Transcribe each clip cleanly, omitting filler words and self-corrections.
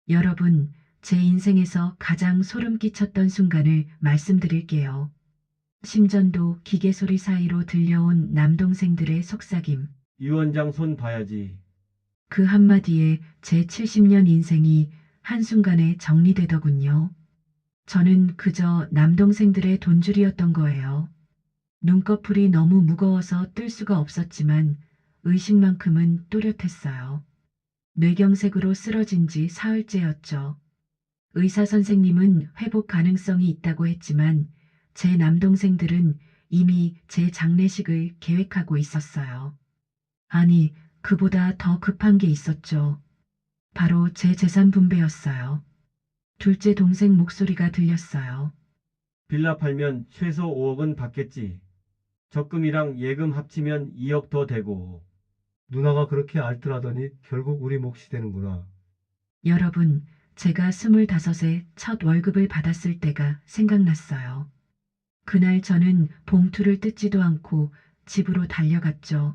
여러분, 제 인생에서 가장 소름 끼쳤던 순간을 말씀드릴게요. 심전도 기계 소리 사이로 들려온 남동생들의 속삭임. 유 원장 손 봐야지. 그 한마디에 제 70년 인생이 한순간에 정리되더군요. 저는 그저 남동생들의 돈줄이었던 거예요. 눈꺼풀이 너무 무거워서 뜰 수가 없었지만 의식만큼은 또렷했어요. 뇌경색으로 쓰러진 지 사흘째였죠. 의사 선생님은 회복 가능성이 있다고 했지만 제 남동생들은 이미 제 장례식을 계획하고 있었어요. 아니, 그보다 더 급한 게 있었죠. 바로 제 재산 분배였어요. 둘째 동생 목소리가 들렸어요. 빌라 팔면 최소 5억은 받겠지. 적금이랑 예금 합치면 2억 더 되고. 누나가 그렇게 알뜰하더니 결국 우리 몫이 되는구나. 여러분, 제가 25에 첫 월급을 받았을 때가 생각났어요. 그날 저는 봉투를 뜯지도 않고 집으로 달려갔죠.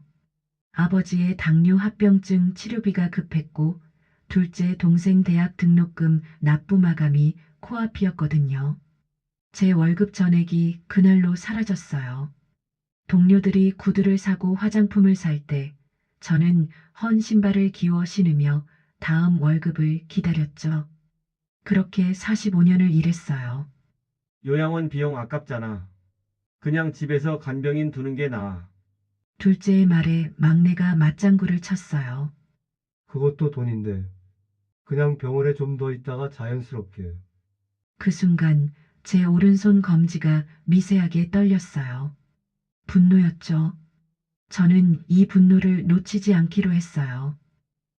아버지의 당뇨 합병증 치료비가 급했고 둘째 동생 대학 등록금 납부 마감이 코앞이었거든요. 제 월급 전액이 그날로 사라졌어요. 동료들이 구두를 사고 화장품을 살 때 저는 헌 신발을 기워 신으며 다음 월급을 기다렸죠. 그렇게 45년을 일했어요. 요양원 비용 아깝잖아. 그냥 집에서 간병인 두는 게 나아. 둘째의 말에 막내가 맞장구를 쳤어요. 그것도 돈인데. 그냥 병원에 좀 더 있다가 자연스럽게. 그 순간 제 오른손 검지가 미세하게 떨렸어요. 분노였죠. 저는 이 분노를 놓치지 않기로 했어요.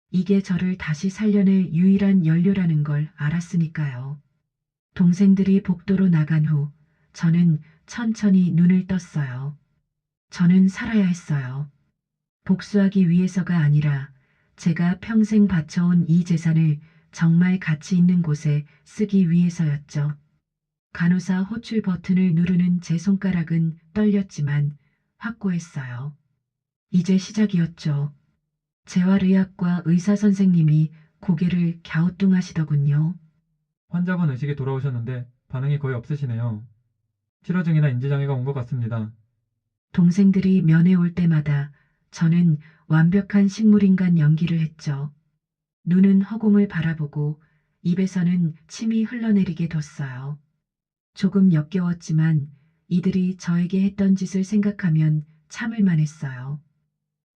이게 저를 다시 살려낼 유일한 연료라는 걸 알았으니까요. 동생들이 복도로 나간 후 저는 천천히 눈을 떴어요. 저는 살아야 했어요. 복수하기 위해서가 아니라 제가 평생 바쳐온 이 재산을 정말 가치 있는 곳에 쓰기 위해서였죠. 간호사 호출 버튼을 누르는 제 손가락은 떨렸지만 확고했어요. 이제 시작이었죠. 재활의학과 의사 선생님이 고개를 갸우뚱하시더군요. 환자분 의식이 돌아오셨는데 반응이 거의 없으시네요. 치료증이나 인지장애가 온 것 같습니다. 동생들이 면회 올 때마다 저는 완벽한 식물인간 연기를 했죠. 눈은 허공을 바라보고 입에서는 침이 흘러내리게 뒀어요. 조금 역겨웠지만 이들이 저에게 했던 짓을 생각하면 참을만 했어요.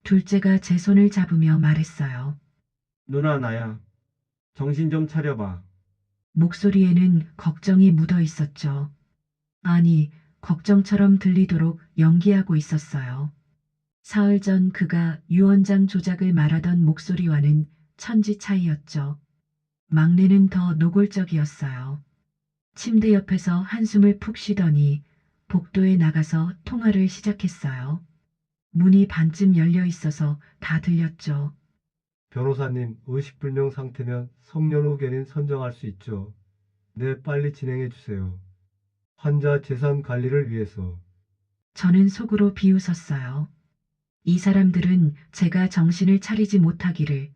둘째가 제 손을 잡으며 말했어요. 누나 나야. 정신 좀 차려봐. 목소리에는 걱정이 묻어 있었죠. 아니, 걱정처럼 들리도록 연기하고 있었어요. 사흘 전 그가 유언장 조작을 말하던 목소리와는 천지 차이였죠. 막내는 더 노골적이었어요. 침대 옆에서 한숨을 푹 쉬더니 복도에 나가서 통화를 시작했어요. 문이 반쯤 열려 있어서 다 들렸죠. 변호사님, 의식불명 상태면 성년후견인 선정할 수 있죠. 네, 빨리 진행해 주세요. 환자 재산 관리를 위해서. 저는 속으로 비웃었어요. 이 사람들은 제가 정신을 차리지 못하기를,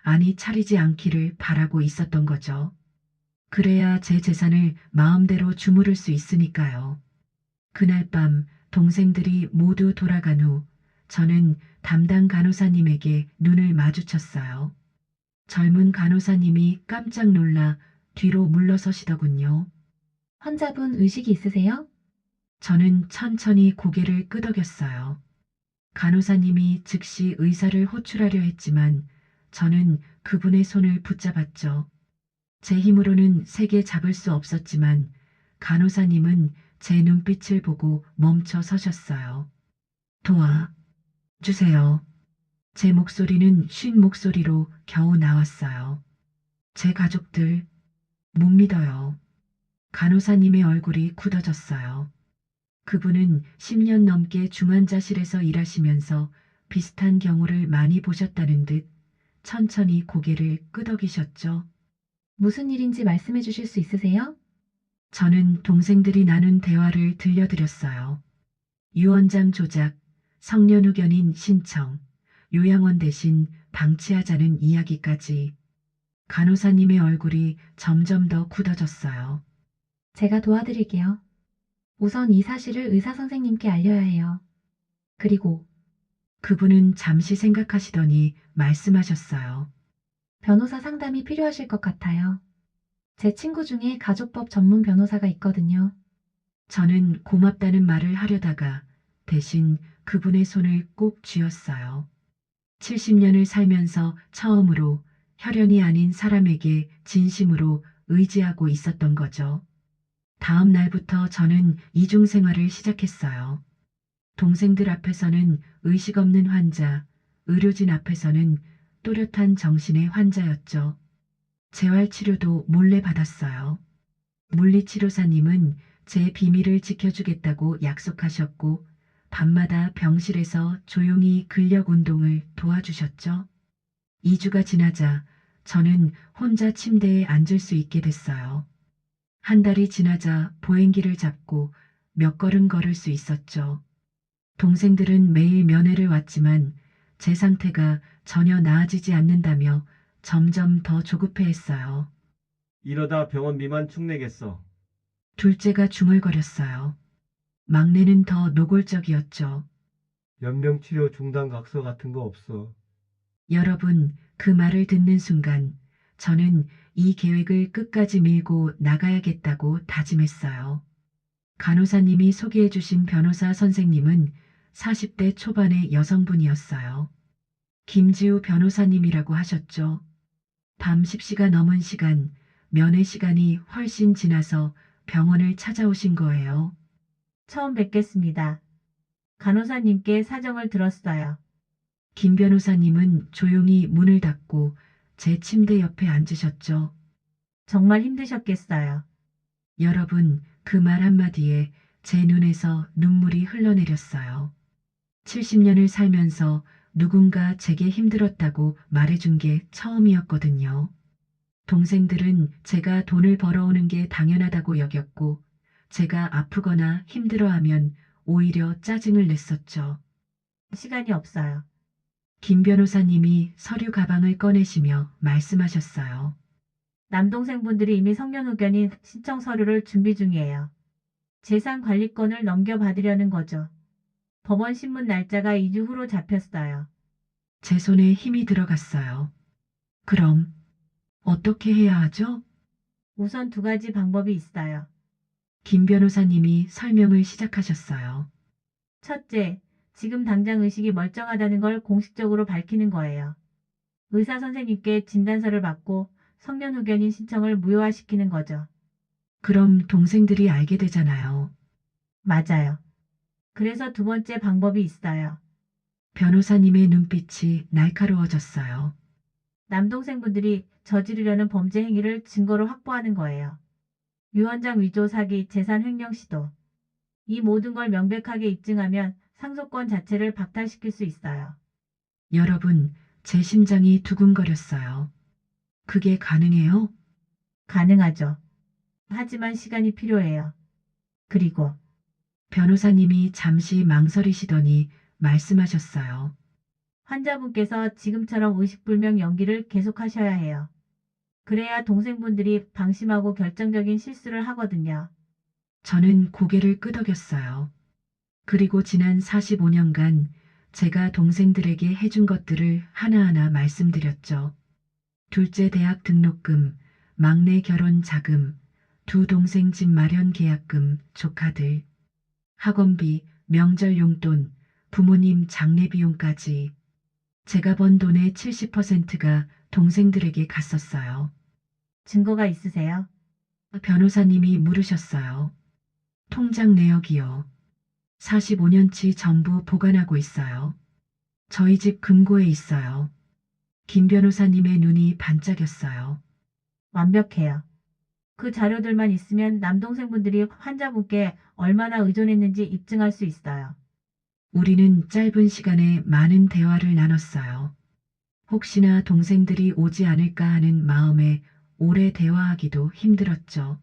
아니 차리지 않기를 바라고 있었던 거죠. 그래야 제 재산을 마음대로 주무를 수 있으니까요. 그날 밤 동생들이 모두 돌아간 후 저는 담당 간호사님에게 눈을 마주쳤어요. 젊은 간호사님이 깜짝 놀라 뒤로 물러서시더군요. 환자분 의식이 있으세요? 저는 천천히 고개를 끄덕였어요. 간호사님이 즉시 의사를 호출하려 했지만 저는 그분의 손을 붙잡았죠. 제 힘으로는 세게 잡을 수 없었지만 간호사님은 제 눈빛을 보고 멈춰 서셨어요. 도와 주세요. 제 목소리는 쉰 목소리로 겨우 나왔어요. 제 가족들 못 믿어요. 간호사님의 얼굴이 굳어졌어요. 그분은 10년 넘게 중환자실에서 일하시면서 비슷한 경우를 많이 보셨다는 듯 천천히 고개를 끄덕이셨죠. 무슨 일인지 말씀해 주실 수 있으세요? 저는 동생들이 나눈 대화를 들려드렸어요. 유언장 조작, 성년후견인 신청, 요양원 대신 방치하자는 이야기까지. 간호사님의 얼굴이 점점 더 굳어졌어요. 제가 도와드릴게요. 우선 이 사실을 의사 선생님께 알려야 해요. 그리고 그분은 잠시 생각하시더니 말씀하셨어요. 변호사 상담이 필요하실 것 같아요. 제 친구 중에 가족법 전문 변호사가 있거든요. 저는 고맙다는 말을 하려다가 대신 그분의 손을 꼭 쥐었어요. 70년을 살면서 처음으로 혈연이 아닌 사람에게 진심으로 의지하고 있었던 거죠. 다음 날부터 저는 이중 생활을 시작했어요. 동생들 앞에서는 의식 없는 환자, 의료진 앞에서는 또렷한 정신의 환자였죠. 재활치료도 몰래 받았어요. 물리치료사님은 제 비밀을 지켜주겠다고 약속하셨고, 밤마다 병실에서 조용히 근력 운동을 도와주셨죠. 2주가 지나자 저는 혼자 침대에 앉을 수 있게 됐어요. 한 달이 지나자 보행기를 잡고 몇 걸음 걸을 수 있었죠. 동생들은 매일 면회를 왔지만 제 상태가 전혀 나아지지 않는다며 점점 더 조급해했어요. 이러다 병원비만 축내겠어. 둘째가 중얼거렸어요. 막내는 더 노골적이었죠. 연명치료 중단 각서 같은 거 없어. 여러분, 그 말을 듣는 순간 저는 이 계획을 끝까지 밀고 나가야겠다고 다짐했어요. 간호사님이 소개해 주신 변호사 선생님은 40대 초반의 여성분이었어요. 김지우 변호사님이라고 하셨죠. 밤 10시가 넘은 시간, 면회 시간이 훨씬 지나서 병원을 찾아오신 거예요. 처음 뵙겠습니다. 간호사님께 사정을 들었어요. 김 변호사님은 조용히 문을 닫고 제 침대 옆에 앉으셨죠. 정말 힘드셨겠어요. 여러분, 그 말 한마디에 제 눈에서 눈물이 흘러내렸어요. 70년을 살면서 누군가 제게 힘들었다고 말해준 게 처음이었거든요. 동생들은 제가 돈을 벌어오는 게 당연하다고 여겼고, 제가 아프거나 힘들어하면 오히려 짜증을 냈었죠. 시간이 없어요. 김 변호사님이 서류 가방을 꺼내시며 말씀하셨어요. 남동생분들이 이미 성년후견인 신청 서류를 준비 중이에요. 재산 관리권을 넘겨받으려는 거죠. 법원 신문 날짜가 2주 후로 잡혔어요. 제 손에 힘이 들어갔어요. 그럼 어떻게 해야 하죠? 우선 2가지 방법이 있어요. 김 변호사님이 설명을 시작하셨어요. 첫째, 지금 당장 의식이 멀쩡하다는 걸 공식적으로 밝히는 거예요. 의사 선생님께 진단서를 받고 성년후견인 신청을 무효화시키는 거죠. 그럼 동생들이 알게 되잖아요. 맞아요. 그래서 2번째 방법이 있어요. 변호사님의 눈빛이 날카로워졌어요. 남동생분들이 저지르려는 범죄 행위를 증거로 확보하는 거예요. 유언장 위조 사기, 재산 횡령 시도. 이 모든 걸 명백하게 입증하면 상속권 자체를 박탈시킬 수 있어요. 여러분, 제 심장이 두근거렸어요. 그게 가능해요? 가능하죠. 하지만 시간이 필요해요. 그리고 변호사님이 잠시 망설이시더니 말씀하셨어요. 환자분께서 지금처럼 의식불명 연기를 계속하셔야 해요. 그래야 동생분들이 방심하고 결정적인 실수를 하거든요. 저는 고개를 끄덕였어요. 그리고 지난 45년간 제가 동생들에게 해준 것들을 하나하나 말씀드렸죠. 둘째 대학 등록금, 막내 결혼 자금, 2 동생 집 마련 계약금, 조카들, 학원비, 명절 용돈, 부모님 장례 비용까지. 제가 번 돈의 70%가 동생들에게 갔었어요. 증거가 있으세요? 변호사님이 물으셨어요. 통장 내역이요. 45년치 전부 보관하고 있어요. 저희 집 금고에 있어요. 김 변호사님의 눈이 반짝였어요. 완벽해요. 그 자료들만 있으면 남동생분들이 환자분께 얼마나 의존했는지 입증할 수 있어요. 우리는 짧은 시간에 많은 대화를 나눴어요. 혹시나 동생들이 오지 않을까 하는 마음에 오래 대화하기도 힘들었죠.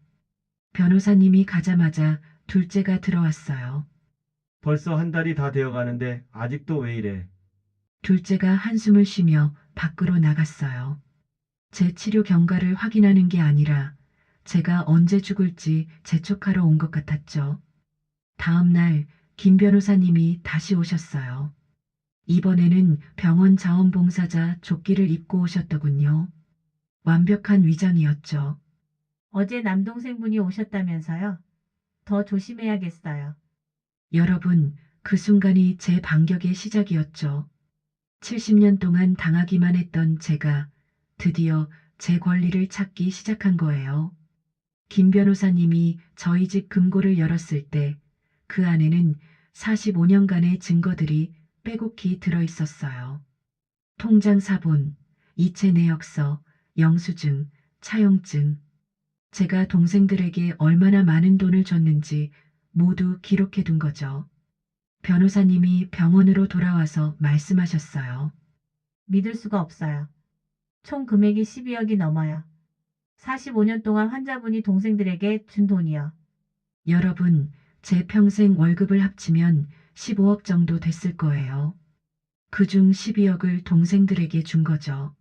변호사님이 가자마자 둘째가 들어왔어요. 벌써 한 달이 다 되어 가는데 아직도 왜 이래? 둘째가 한숨을 쉬며 밖으로 나갔어요. 제 치료 경과를 확인하는 게 아니라 제가 언제 죽을지 재촉하러 온 것 같았죠. 다음 날 김 변호사님이 다시 오셨어요. 이번에는 병원 자원봉사자 조끼를 입고 오셨더군요. 완벽한 위장이었죠. 어제 남동생분이 오셨다면서요? 더 조심해야겠어요. 여러분, 그 순간이 제 반격의 시작이었죠. 70년 동안 당하기만 했던 제가 드디어 제 권리를 찾기 시작한 거예요. 김 변호사님이 저희 집 금고를 열었을 때 그 안에는 45년간의 증거들이 빼곡히 들어 있었어요. 통장 사본, 이체 내역서, 영수증, 차용증. 제가 동생들에게 얼마나 많은 돈을 줬는지 모두 기록해 둔 거죠. 변호사님이 병원으로 돌아와서 말씀하셨어요. 믿을 수가 없어요. 총 금액이 12억이 넘어요. 45년 동안 환자분이 동생들에게 준 돈이요. 여러분, 제 평생 월급을 합치면 15억 정도 됐을 거예요. 그중 12억을 동생들에게 준 거죠.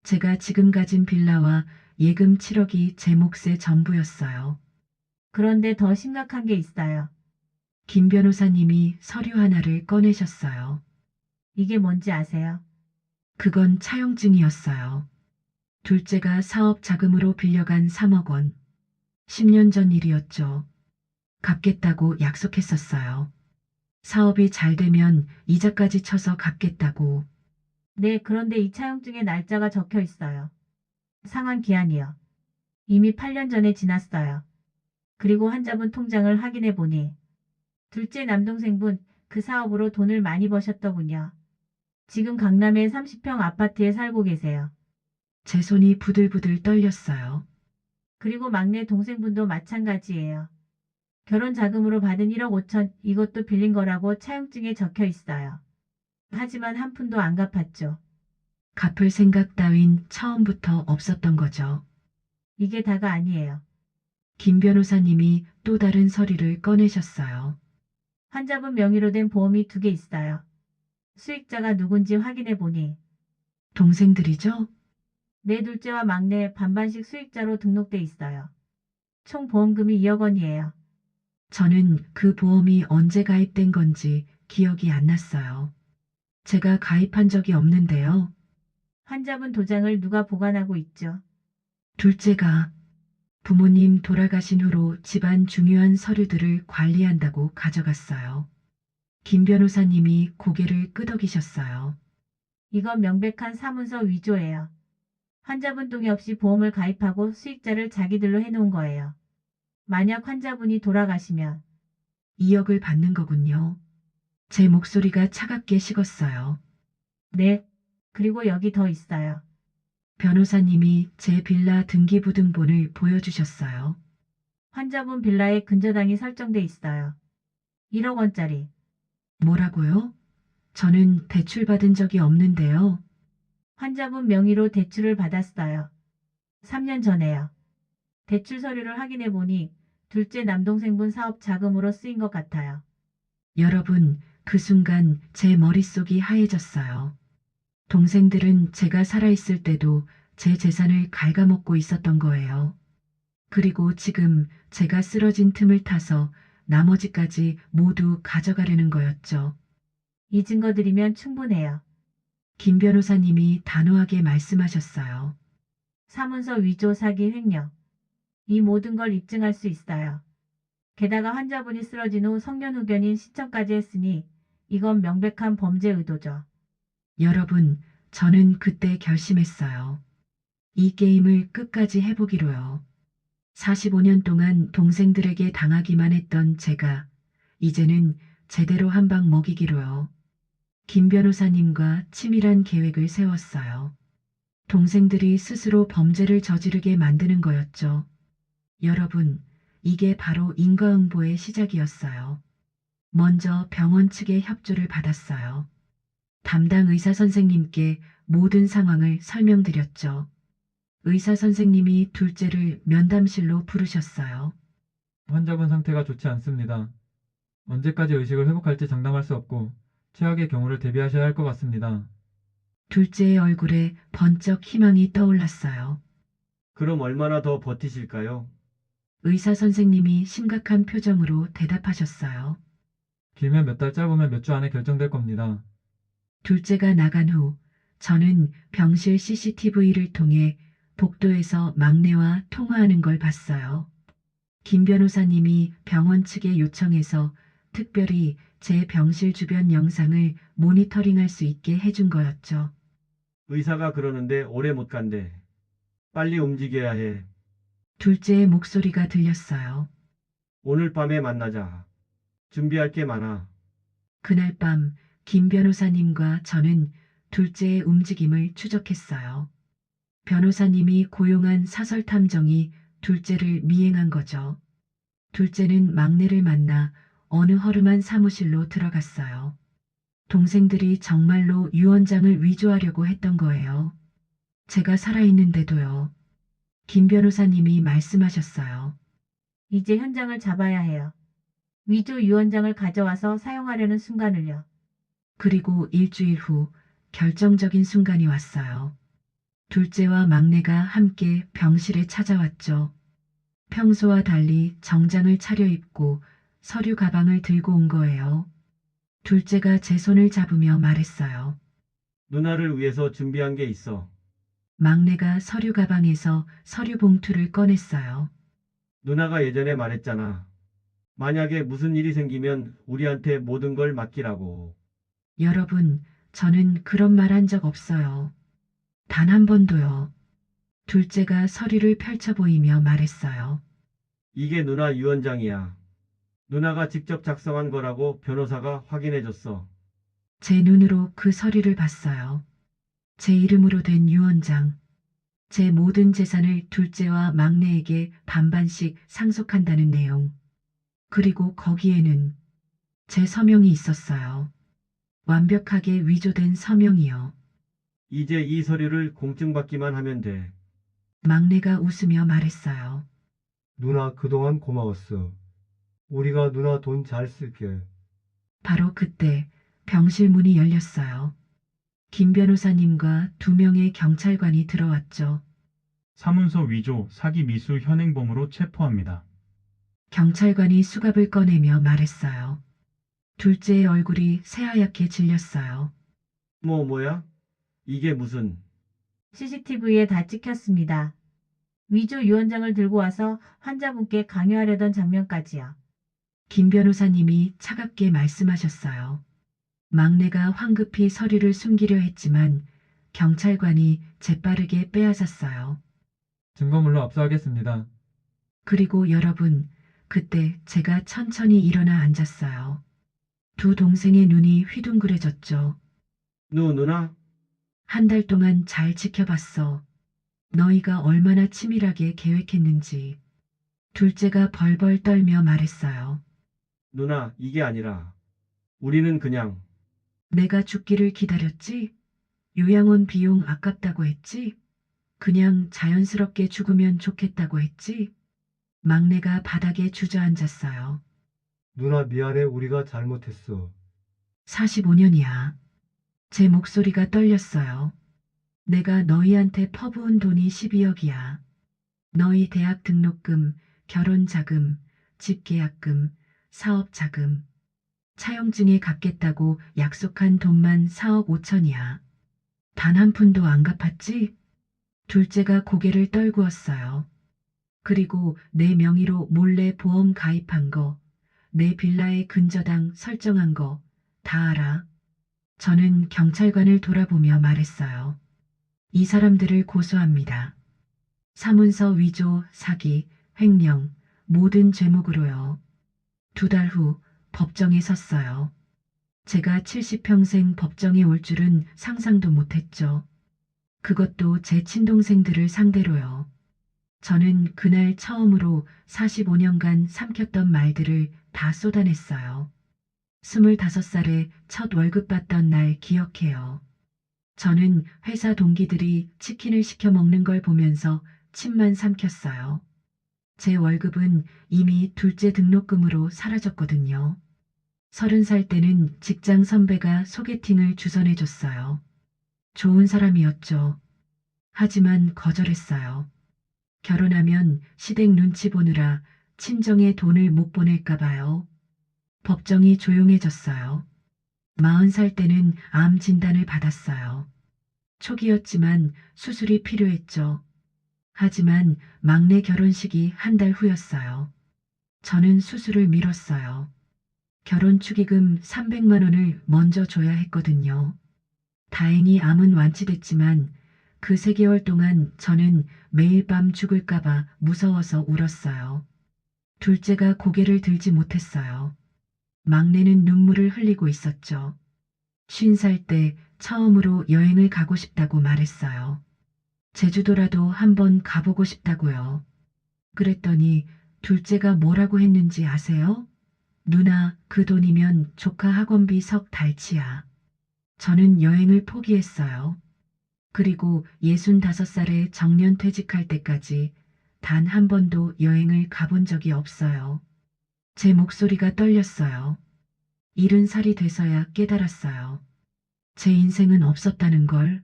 제가 지금 가진 빌라와 예금 7억이 제 몫의 전부였어요. 그런데 더 심각한 게 있어요. 김 변호사님이 서류 하나를 꺼내셨어요. 이게 뭔지 아세요? 그건 차용증이었어요. 둘째가 사업 자금으로 빌려간 3억 원. 10년 전 일이었죠. 갚겠다고 약속했었어요. 사업이 잘 되면 이자까지 쳐서 갚겠다고. 네, 그런데 이 차용증에 날짜가 적혀 있어요. 상환 기한이요. 이미 8년 전에 지났어요. 그리고 환자분 통장을 확인해 보니 둘째 남동생분 그 사업으로 돈을 많이 버셨더군요. 지금 강남의 30평 아파트에 살고 계세요. 제 손이 부들부들 떨렸어요. 그리고 막내 동생분도 마찬가지예요. 결혼 자금으로 받은 1억 5천 이것도 빌린 거라고 차용증에 적혀 있어요. 하지만 한 푼도 안 갚았죠. 갚을 생각 따윈 처음부터 없었던 거죠. 이게 다가 아니에요. 김 변호사님이 또 다른 서류를 꺼내셨어요. 환자분 명의로 된 보험이 2개 있어요. 수익자가 누군지 확인해 보니 동생들이죠? 내 둘째와 막내 반반씩 수익자로 등록돼 있어요. 총 보험금이 2억 원이에요. 저는 그 보험이 언제 가입된 건지 기억이 안 났어요. 제가 가입한 적이 없는데요. 환자분 도장을 누가 보관하고 있죠? 둘째가 부모님 돌아가신 후로 집안 중요한 서류들을 관리한다고 가져갔어요. 김 변호사님이 고개를 끄덕이셨어요. 이건 명백한 사문서 위조예요. 환자분 동의 없이 보험을 가입하고 수익자를 자기들로 해놓은 거예요. 만약 환자분이 돌아가시면 2억을 받는 거군요. 제 목소리가 차갑게 식었어요. 네. 그리고 여기 더 있어요. 변호사님이 제 빌라 등기부등본을 보여주셨어요. 환자분 빌라에 근저당이 설정돼 있어요. 1억 원짜리. 뭐라고요? 저는 대출받은 적이 없는데요. 환자분 명의로 대출을 받았어요. 3년 전에요. 대출 서류를 확인해 보니 둘째 남동생분 사업 자금으로 쓰인 것 같아요. 여러분, 그 순간 제 머릿속이 하얘졌어요. 동생들은 제가 살아있을 때도 제 재산을 갉아먹고 있었던 거예요. 그리고 지금 제가 쓰러진 틈을 타서 나머지까지 모두 가져가려는 거였죠. 이 증거들이면 충분해요. 김 변호사님이 단호하게 말씀하셨어요. 사문서 위조 사기 횡령. 이 모든 걸 입증할 수 있어요. 게다가 환자분이 쓰러진 후 성년 후견인 신청까지 했으니 이건 명백한 범죄 의도죠. 여러분, 저는 그때 결심했어요. 이 게임을 끝까지 해보기로요. 45년 동안 동생들에게 당하기만 했던 제가 이제는 제대로 한 방 먹이기로요. 김 변호사님과 치밀한 계획을 세웠어요. 동생들이 스스로 범죄를 저지르게 만드는 거였죠. 여러분, 이게 바로 인과응보의 시작이었어요. 먼저 병원 측의 협조를 받았어요. 담당 의사 선생님께 모든 상황을 설명드렸죠. 의사 선생님이 둘째를 면담실로 부르셨어요. 환자분 상태가 좋지 않습니다. 언제까지 의식을 회복할지 장담할 수 없고 최악의 경우를 대비하셔야 할 것 같습니다. 둘째의 얼굴에 번쩍 희망이 떠올랐어요. 그럼 얼마나 더 버티실까요? 의사 선생님이 심각한 표정으로 대답하셨어요. 길면 몇 달, 짧으면 몇 주 안에 결정될 겁니다. 둘째가 나간 후 저는 병실 CCTV를 통해 복도에서 막내와 통화하는 걸 봤어요. 김 변호사님이 병원 측에 요청해서 특별히 제 병실 주변 영상을 모니터링할 수 있게 해준 거였죠. 의사가 그러는데 오래 못 간대. 빨리 움직여야 해. 둘째의 목소리가 들렸어요. 오늘 밤에 만나자. 준비할 게 많아. 그날 밤 김 변호사님과 저는 둘째의 움직임을 추적했어요. 변호사님이 고용한 사설 탐정이 둘째를 미행한 거죠. 둘째는 막내를 만나 어느 허름한 사무실로 들어갔어요. 동생들이 정말로 유 원장을 위조하려고 했던 거예요. 제가 살아있는데도요. 김 변호사님이 말씀하셨어요. 이제 현장을 잡아야 해요. 위조 유언장을 가져와서 사용하려는 순간을요. 그리고 일주일 후 결정적인 순간이 왔어요. 둘째와 막내가 함께 병실에 찾아왔죠. 평소와 달리 정장을 차려입고 서류 가방을 들고 온 거예요. 둘째가 제 손을 잡으며 말했어요. 누나를 위해서 준비한 게 있어. 막내가 서류 가방에서 서류 봉투를 꺼냈어요. 누나가 예전에 말했잖아. 만약에 무슨 일이 생기면 우리한테 모든 걸 맡기라고. 여러분, 저는 그런 말 한 적 없어요. 단 한 번도요. 둘째가 서류를 펼쳐 보이며 말했어요. 이게 누나 유언장이야. 누나가 직접 작성한 거라고 변호사가 확인해줬어. 제 눈으로 그 서류를 봤어요. 제 이름으로 된 유언장. 제 모든 재산을 둘째와 막내에게 반반씩 상속한다는 내용. 그리고 거기에는 제 서명이 있었어요. 완벽하게 위조된 서명이요. 이제 이 서류를 공증받기만 하면 돼. 막내가 웃으며 말했어요. 누나 그동안 고마웠어. 우리가 누나 돈 잘 쓸게. 바로 그때 병실 문이 열렸어요. 김 변호사님과 2명의 경찰관이 들어왔죠. 사문서 위조, 사기 미수 현행범으로 체포합니다. 경찰관이 수갑을 꺼내며 말했어요. 둘째의 얼굴이 새하얗게 질렸어요. 뭐야? 이게 무슨... CCTV에 다 찍혔습니다. 위조 유언장을 들고 와서 환자분께 강요하려던 장면까지요. 김 변호사님이 차갑게 말씀하셨어요. 막내가 황급히 서류를 숨기려 했지만 경찰관이 재빠르게 빼앗았어요. 증거물로 압수하겠습니다. 그리고 여러분, 그때 제가 천천히 일어나 앉았어요. 두 동생의 눈이 휘둥그레졌죠. 누나? 한 달 동안 잘 지켜봤어. 너희가 얼마나 치밀하게 계획했는지. 둘째가 벌벌 떨며 말했어요. 누나, 이게 아니라. 우리는 그냥... 내가 죽기를 기다렸지? 요양원 비용 아깝다고 했지? 그냥 자연스럽게 죽으면 좋겠다고 했지? 막내가 바닥에 주저앉았어요. 누나 미안해 우리가 잘못했어. 45년이야. 제 목소리가 떨렸어요. 내가 너희한테 퍼부은 돈이 12억이야. 너희 대학 등록금, 결혼 자금, 집 계약금, 사업 자금. 차용증에 갚겠다고 약속한 돈만 4억 5천이야. 단 한 푼도 안 갚았지? 둘째가 고개를 떨구었어요. 그리고 내 명의로 몰래 보험 가입한 거, 내 빌라의 근저당 설정한 거 다 알아. 저는 경찰관을 돌아보며 말했어요. 이 사람들을 고소합니다. 사문서 위조, 사기, 횡령, 모든 죄목으로요. 2달 후 법정에 섰어요. 제가 70평생 법정에 올 줄은 상상도 못했죠. 그것도 제 친동생들을 상대로요. 저는 그날 처음으로 45년간 삼켰던 말들을 다 쏟아냈어요. 25살에 첫 월급 받던 날 기억해요. 저는 회사 동기들이 치킨을 시켜 먹는 걸 보면서 침만 삼켰어요. 제 월급은 이미 둘째 등록금으로 사라졌거든요. 30살 때는 직장 선배가 소개팅을 주선해줬어요. 좋은 사람이었죠. 하지만 거절했어요. 결혼하면 시댁 눈치 보느라 친정에 돈을 못 보낼까 봐요. 법정이 조용해졌어요. 40살 때는 암 진단을 받았어요. 초기였지만 수술이 필요했죠. 하지만 막내 결혼식이 한 달 후였어요. 저는 수술을 미뤘어요. 결혼 축의금 300만 원을 먼저 줘야 했거든요. 다행히 암은 완치됐지만 그 3개월 동안 저는 매일 밤 죽을까봐 무서워서 울었어요. 둘째가 고개를 들지 못했어요. 막내는 눈물을 흘리고 있었죠. 50살 때 처음으로 여행을 가고 싶다고 말했어요. 제주도라도 한번 가보고 싶다고요. 그랬더니 둘째가 뭐라고 했는지 아세요? 누나, 그 돈이면 조카 학원비 석 달치야. 저는 여행을 포기했어요. 그리고 65살에 정년 퇴직할 때까지 단 한 번도 여행을 가본 적이 없어요. 제 목소리가 떨렸어요. 70살이 돼서야 깨달았어요. 제 인생은 없었다는 걸.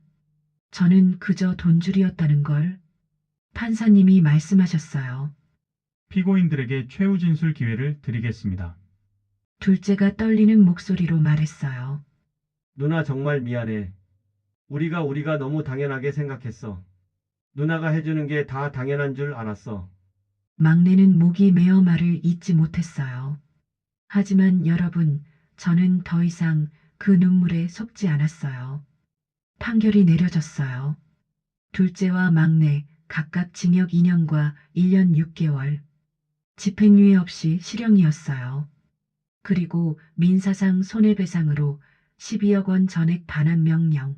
저는 그저 돈줄이었다는 걸. 판사님이 말씀하셨어요. 피고인들에게 최후 진술 기회를 드리겠습니다. 둘째가 떨리는 목소리로 말했어요. 누나 정말 미안해. 우리가 너무 당연하게 생각했어. 누나가 해주는 게 다 당연한 줄 알았어. 막내는 목이 메어 말을 잇지 못했어요. 하지만 여러분, 저는 더 이상 그 눈물에 속지 않았어요. 판결이 내려졌어요. 둘째와 막내 각각 징역 2년과 1년 6개월. 집행유예 없이 실형이었어요. 그리고 민사상 손해배상으로 12억 원 전액 반환 명령.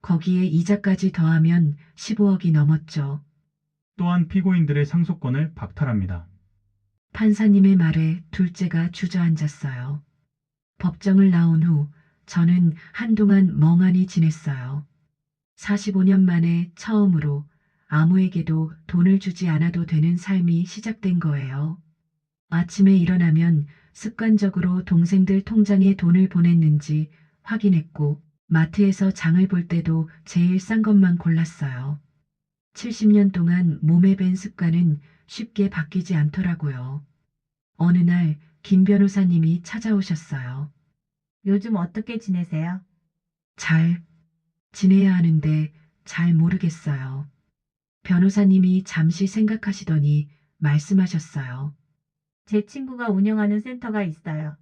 거기에 이자까지 더하면 15억이 넘었죠. 또한 피고인들의 상속권을 박탈합니다. 판사님의 말에 둘째가 주저앉았어요. 법정을 나온 후 저는 한동안 멍하니 지냈어요. 45년 만에 처음으로 아무에게도 돈을 주지 않아도 되는 삶이 시작된 거예요. 아침에 일어나면 습관적으로 동생들 통장에 돈을 보냈는지 확인했고 마트에서 장을 볼 때도 제일 싼 것만 골랐어요. 70년 동안 몸에 밴 습관은 쉽게 바뀌지 않더라고요. 어느 날 김 변호사님이 찾아오셨어요. 요즘 어떻게 지내세요? 잘 지내야 하는데 잘 모르겠어요. 변호사님이 잠시 생각하시더니 말씀하셨어요. 제 친구가 운영하는 센터가 있어요.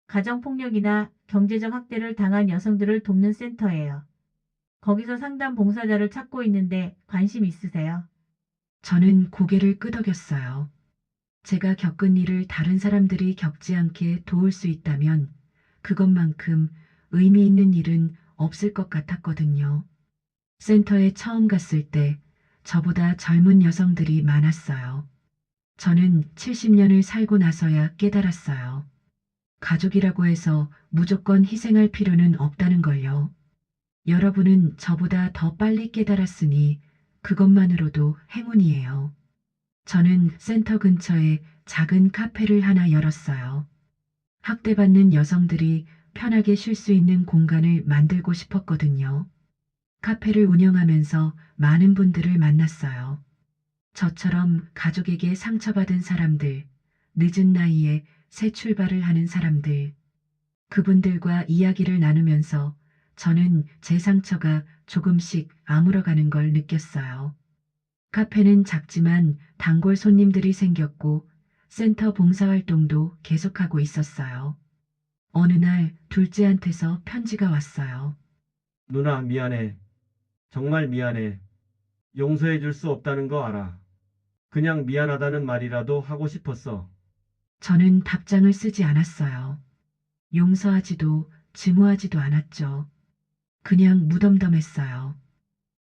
가정폭력이나 경제적 학대를 당한 여성들을 돕는 센터예요. 거기서 상담 봉사자를 찾고 있는데 관심 있으세요? 저는 고개를 끄덕였어요. 제가 겪은 일을 다른 사람들이 겪지 않게 도울 수 있다면 그것만큼 의미 있는 일은 없을 것 같았거든요. 센터에 처음 갔을 때 저보다 젊은 여성들이 많았어요. 저는 70년을 살고 나서야 깨달았어요. 가족이라고 해서 무조건 희생할 필요는 없다는 걸요. 여러분은 저보다 더 빨리 깨달았으니 그것만으로도 행운이에요. 저는 센터 근처에 작은 카페를 하나 열었어요. 학대받는 여성들이 편하게 쉴 수 있는 공간을 만들고 싶었거든요. 카페를 운영하면서 많은 분들을 만났어요. 저처럼 가족에게 상처받은 사람들, 늦은 나이에 새 출발을 하는 사람들. 그분들과 이야기를 나누면서 저는 제 상처가 조금씩 아물어가는 걸 느꼈어요. 카페는 작지만 단골 손님들이 생겼고 센터 봉사활동도 계속하고 있었어요. 어느 날 둘째한테서 편지가 왔어요. 누나 미안해. 정말 미안해. 용서해 줄 수 없다는 거 알아. 그냥 미안하다는 말이라도 하고 싶었어. 저는 답장을 쓰지 않았어요. 용서하지도 증오하지도 않았죠. 그냥 무덤덤했어요.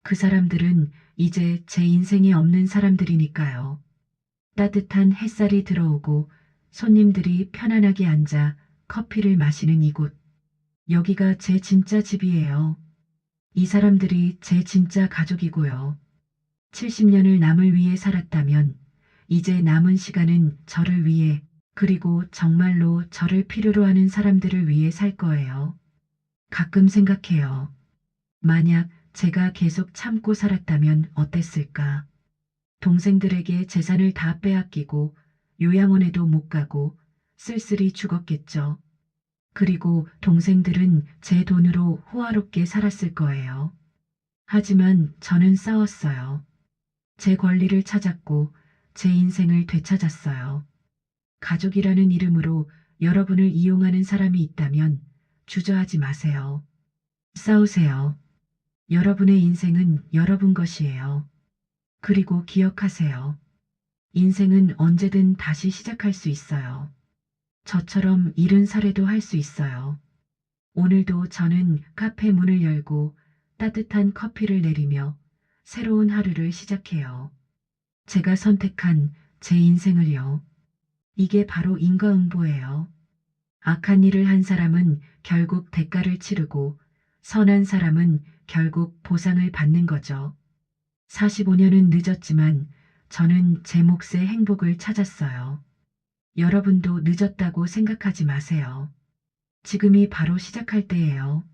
그 사람들은 이제 제 인생에 없는 사람들이니까요. 따뜻한 햇살이 들어오고 손님들이 편안하게 앉아 커피를 마시는 이곳. 여기가 제 진짜 집이에요. 이 사람들이 제 진짜 가족이고요. 70년을 남을 위해 살았다면 이제 남은 시간은 저를 위해 그리고 정말로 저를 필요로 하는 사람들을 위해 살 거예요. 가끔 생각해요. 만약 제가 계속 참고 살았다면 어땠을까? 동생들에게 재산을 다 빼앗기고 요양원에도 못 가고 쓸쓸히 죽었겠죠. 그리고 동생들은 제 돈으로 호화롭게 살았을 거예요. 하지만 저는 싸웠어요. 제 권리를 찾았고 제 인생을 되찾았어요. 가족이라는 이름으로 여러분을 이용하는 사람이 있다면 주저하지 마세요. 싸우세요. 여러분의 인생은 여러분 것이에요. 그리고 기억하세요. 인생은 언제든 다시 시작할 수 있어요. 저처럼 잃은 사례도 할 수 있어요. 오늘도 저는 카페 문을 열고 따뜻한 커피를 내리며 새로운 하루를 시작해요. 제가 선택한 제 인생을요. 이게 바로 인과응보예요. 악한 일을 한 사람은 결국 대가를 치르고 선한 사람은 결국 보상을 받는 거죠. 45년은 늦었지만 저는 제 몫의 행복을 찾았어요. 여러분도 늦었다고 생각하지 마세요. 지금이 바로 시작할 때예요.